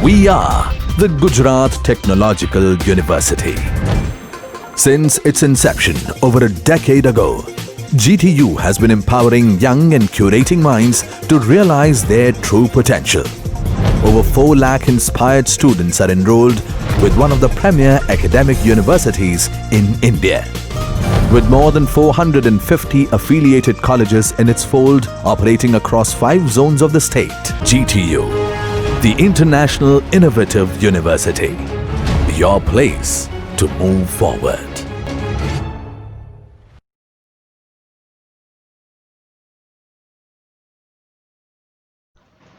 We are the Gujarat Technological University. Since its inception over a decade ago, GTU has been empowering young and curating minds to realize their true potential. Over 4 lakh inspired students are enrolled with one of the premier academic universities in India. With more than 450 affiliated colleges in its fold operating across 5 zones of the state, GTU, the International Innovative University, your place to move forward.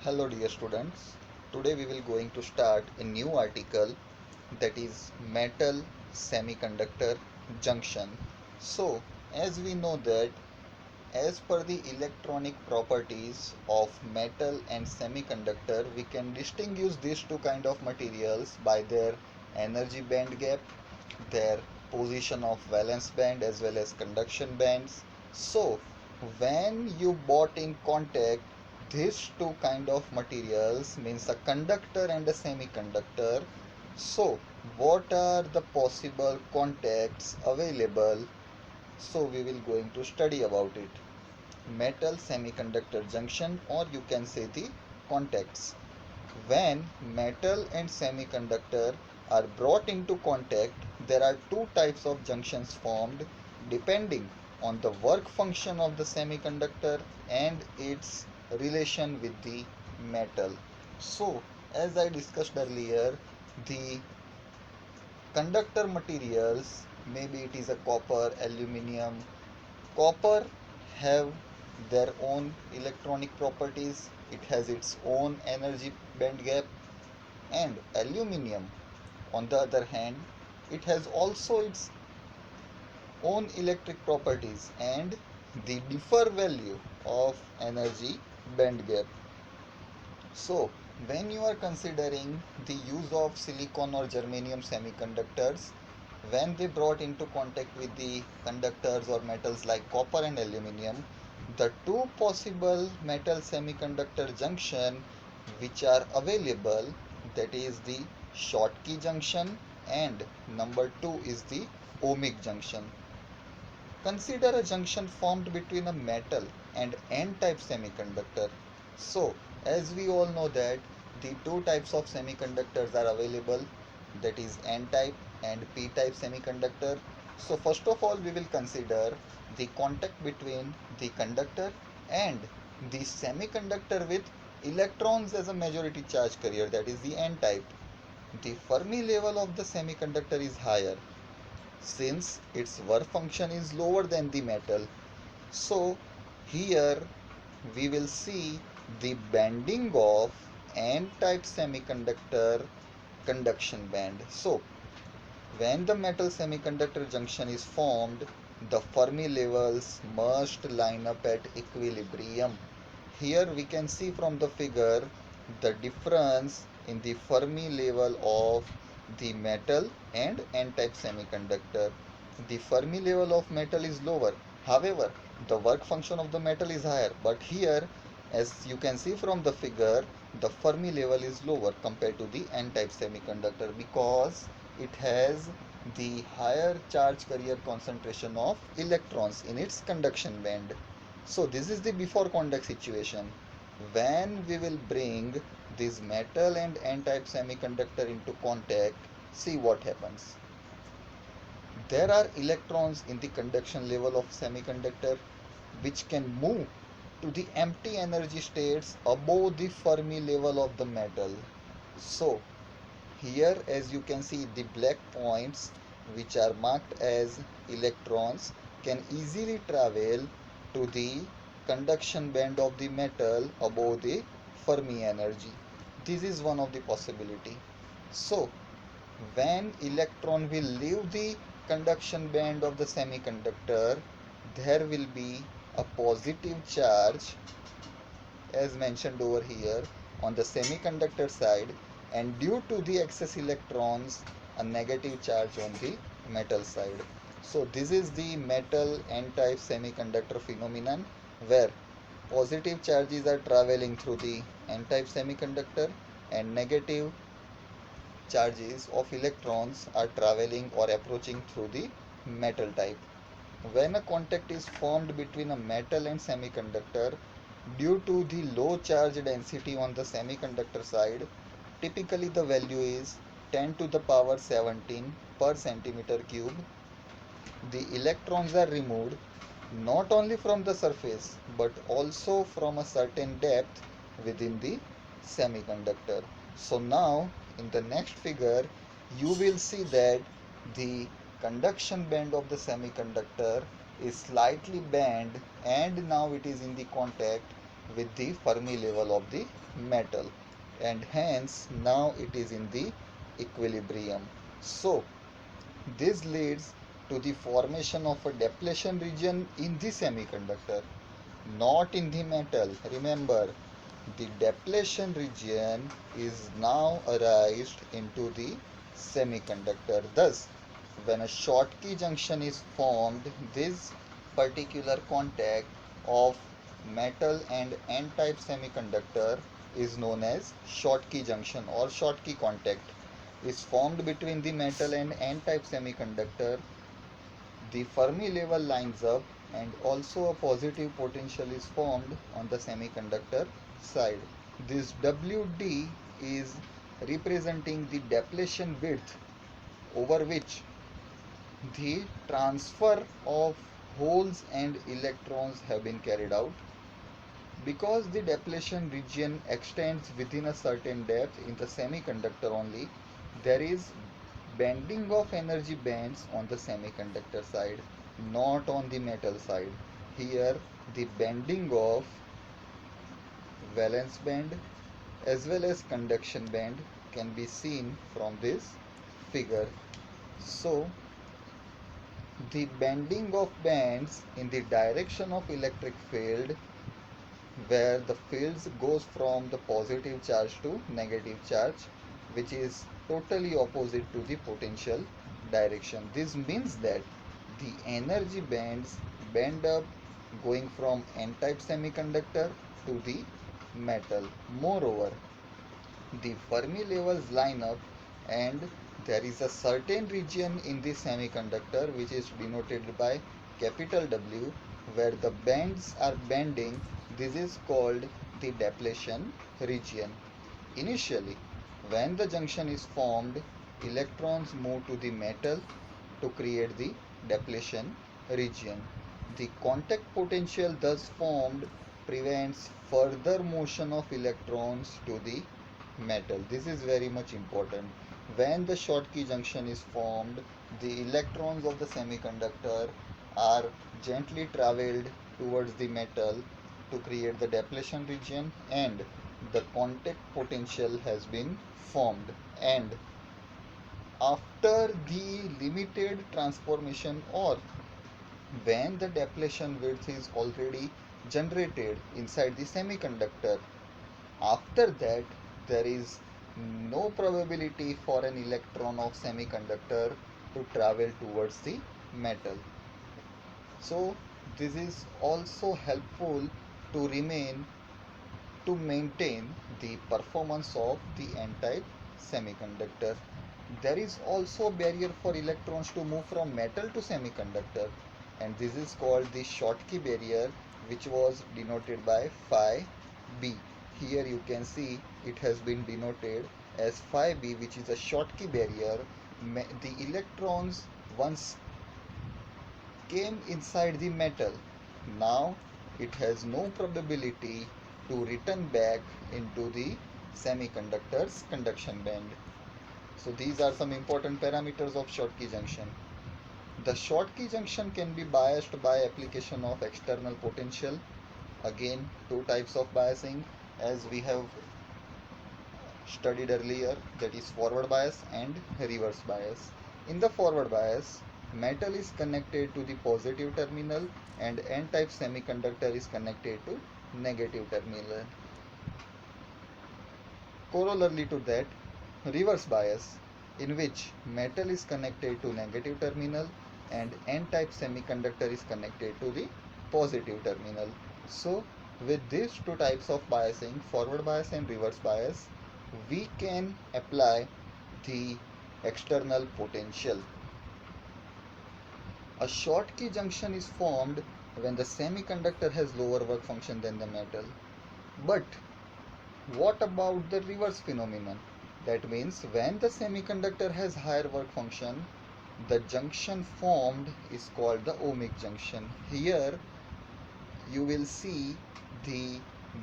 Hello dear students, today we will going to start a new article, that is metal semiconductor junction. So as we know that as per the electronic properties of metal and semiconductor, we can distinguish these two kind of materials by their energy band gap, their position of valence band as well as conduction bands. So when you bought in contact these two kind of materials, means a conductor and a semiconductor, so what are the possible contacts available? So we will going to study about it. Metal semiconductor junction, or you can say the contacts. When metal and semiconductor are brought into contact, there are two types of junctions formed depending on the work function of the semiconductor and its relation with the metal. So as I discussed earlier, the conductor materials, maybe it is a copper, aluminum. Copper have their own electronic properties, it has its own energy band gap, and aluminum on the other hand, it has also its own electric properties and the differ value of energy band gap. So when you are considering the use of silicon or germanium semiconductors, when they brought into contact with the conductors or metals like copper and aluminum, the two possible metal semiconductor junction which are available, that is the Schottky junction and number 2 is the ohmic junction. Consider a junction formed between a metal and n-type semiconductor. So as we all know that the two types of semiconductors are available, that is n-type and p-type semiconductor. So first of all we will consider the contact between the conductor and the semiconductor with electrons as a majority charge carrier, that is the n-type. The Fermi level of the semiconductor is higher since its work function is lower than the metal. So here we will see the bending of n-type semiconductor conduction band. So when the metal semiconductor junction is formed, the Fermi levels must line up at equilibrium. Here we can see from the figure the difference in the Fermi level of the metal and n-type semiconductor. The Fermi level of metal is lower. However, the work function of the metal is higher. But here, as you can see from the figure, the Fermi level is lower compared to the n-type semiconductor because it has the higher charge carrier concentration of electrons in its conduction band. So this is the before contact situation. When we will bring this metal and n-type semiconductor into contact, see what happens. There are electrons in the conduction level of semiconductor which can move to the empty energy states above the Fermi level of the metal. So here as you can see, the black points which are marked as electrons can easily travel to the conduction band of the metal above the Fermi energy. This is one of the possibility. So when electron will leave the conduction band of the semiconductor, there will be a positive charge as mentioned over here on the semiconductor side, and due to the excess electrons a negative charge on the metal side. So this is the metal n-type semiconductor phenomenon where positive charges are traveling through the n-type semiconductor and negative charges of electrons are traveling or approaching through the metal type. When a contact is formed between a metal and semiconductor, due to the low charge density on the semiconductor side, typically the value is 10 to the power 17 per centimeter cube, the electrons are removed not only from the surface but also from a certain depth within the semiconductor. So now in the next figure you will see that the conduction band of the semiconductor is slightly bent and now it is in the contact with the Fermi level of the metal, and hence now it is in the equilibrium. So this leads to the formation of a depletion region in the semiconductor, not in the metal. Remember, the depletion region is now arised into the semiconductor. Thus, when a Schottky junction is formed, this particular contact of metal and n-type semiconductor is known as Schottky junction or Schottky contact is formed between the metal and n-type semiconductor. The Fermi level lines up and also a positive potential is formed on the semiconductor side. This WD is representing the depletion width over which the transfer of holes and electrons have been carried out. Because the depletion region extends within a certain depth in the semiconductor only, there is bending of energy bands on the semiconductor side, not on the metal side. Here, the bending of valence band as well as conduction band can be seen from this figure. So, the bending of bands in the direction of electric field, where the fields goes from the positive charge to negative charge, which is totally opposite to the potential direction. This means that the energy bands bend up going from n-type semiconductor to the metal. Moreover, the Fermi levels line up and there is a certain region in the semiconductor which is denoted by capital W where the bands are bending. This is called the depletion region. Initially, when the junction is formed, electrons move to the metal to create the depletion region. The contact potential thus formed prevents further motion of electrons to the metal. This is very much important. When the Schottky junction is formed, the electrons of the semiconductor are gently traveled towards the metal to create the depletion region and the contact potential has been formed. And after the limited transformation or when the depletion width is already generated inside the semiconductor, after that there is no probability for an electron of semiconductor to travel towards the metal. So this is also helpful to remain to maintain the performance of the n-type semiconductor. There is also a barrier for electrons to move from metal to semiconductor, and this is called the Schottky barrier, which was denoted by phi b. Here you can see it has been denoted as phi b, which is a Schottky barrier. The electrons once came inside the metal. Now it has no probability to return back into the semiconductor's conduction band. So these are some important parameters of Schottky junction. The Schottky junction can be biased by application of external potential. Again, two types of biasing as we have studied earlier, that is forward bias and reverse bias. In the forward bias, metal is connected to the positive terminal and n-type semiconductor is connected to negative terminal. Corollary to that, reverse bias, in which metal is connected to negative terminal and n-type semiconductor is connected to the positive terminal. So with these two types of biasing, forward bias and reverse bias, we can apply the external potential. A Schottky junction is formed when the semiconductor has lower work function than the metal. But what about the reverse phenomenon? That means when the semiconductor has higher work function, the junction formed is called the ohmic junction. Here you will see the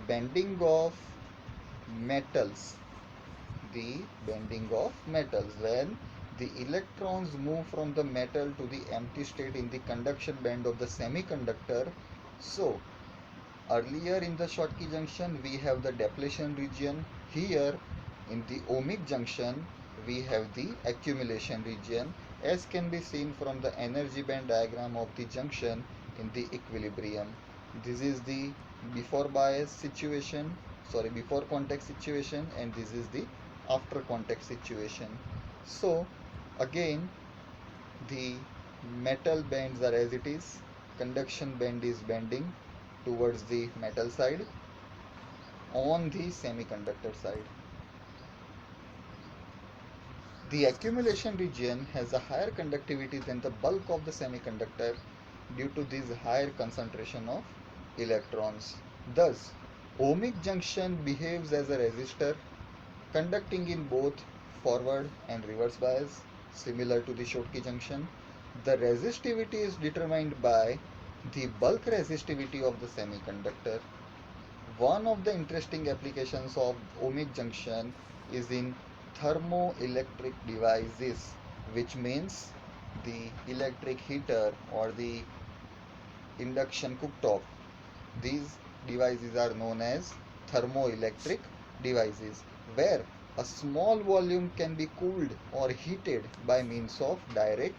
bending of metals, the bending of metals when the electrons move from the metal to the empty state in the conduction band of the semiconductor. So earlier in the Schottky junction we have the depletion region. Here in the ohmic junction we have the accumulation region, as can be seen from the energy band diagram of the junction in the equilibrium. This is the before bias situation, before contact situation, and this is the after contact situation. So again the metal bends are as it is, conduction band is bending towards the metal side on the semiconductor side. The accumulation region has a higher conductivity than the bulk of the semiconductor due to this higher concentration of electrons. Thus, ohmic junction behaves as a resistor conducting in both forward and reverse bias, similar to the Schottky junction. The resistivity is determined by the bulk resistivity of the semiconductor. One of the interesting applications of ohmic junction is in thermoelectric devices, which means the electric heater or the induction cooktop. These devices are known as thermoelectric devices, where a small volume can be cooled or heated by means of direct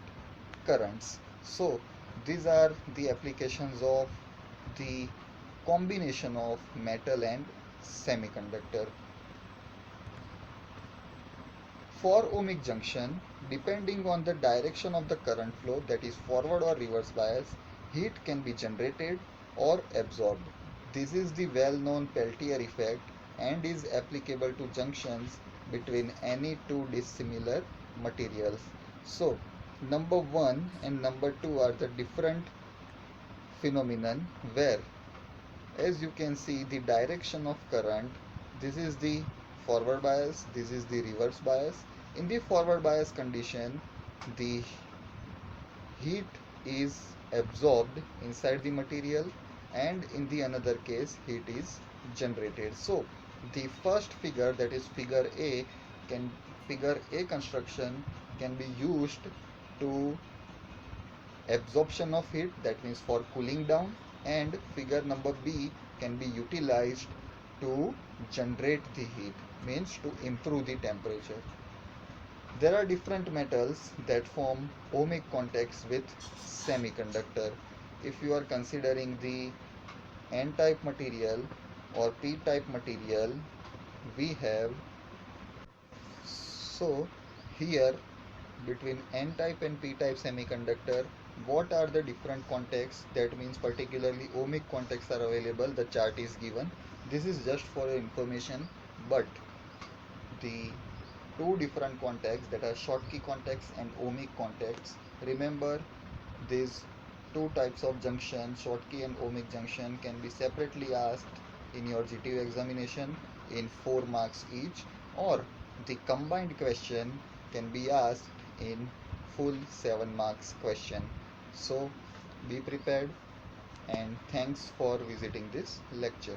currents. So these are the applications of the combination of metal and semiconductor. For ohmic junction, depending on the direction of the current flow, that is forward or reverse bias, heat can be generated or absorbed. This is the well-known Peltier effect and is applicable to junctions between any two dissimilar materials. So, number 1 and number 2 are the different phenomenon where, as you can see, the direction of current, this is the forward bias, this is the reverse bias. In the forward bias condition, the heat is absorbed inside the material, and in the another case heat is generated. So the first figure, that is figure A construction can be used to absorption of heat, that means for cooling down, and figure number B can be utilized to generate the heat, means to improve the temperature. There are different metals that form ohmic contacts with semiconductor. If you are considering the n-type material or p-type material, we have, so here between n-type and p-type semiconductor, what are the different contacts, that means particularly ohmic contacts are available. The chart is given. This is just for your information, but the two different contacts, that are Schottky contacts and ohmic contacts. Remember, these two types of junction, Schottky and ohmic junction, can be separately asked in your GTU examination in 4 marks each, or the combined question can be asked in full 7 marks question. So be prepared, and thanks for visiting this lecture.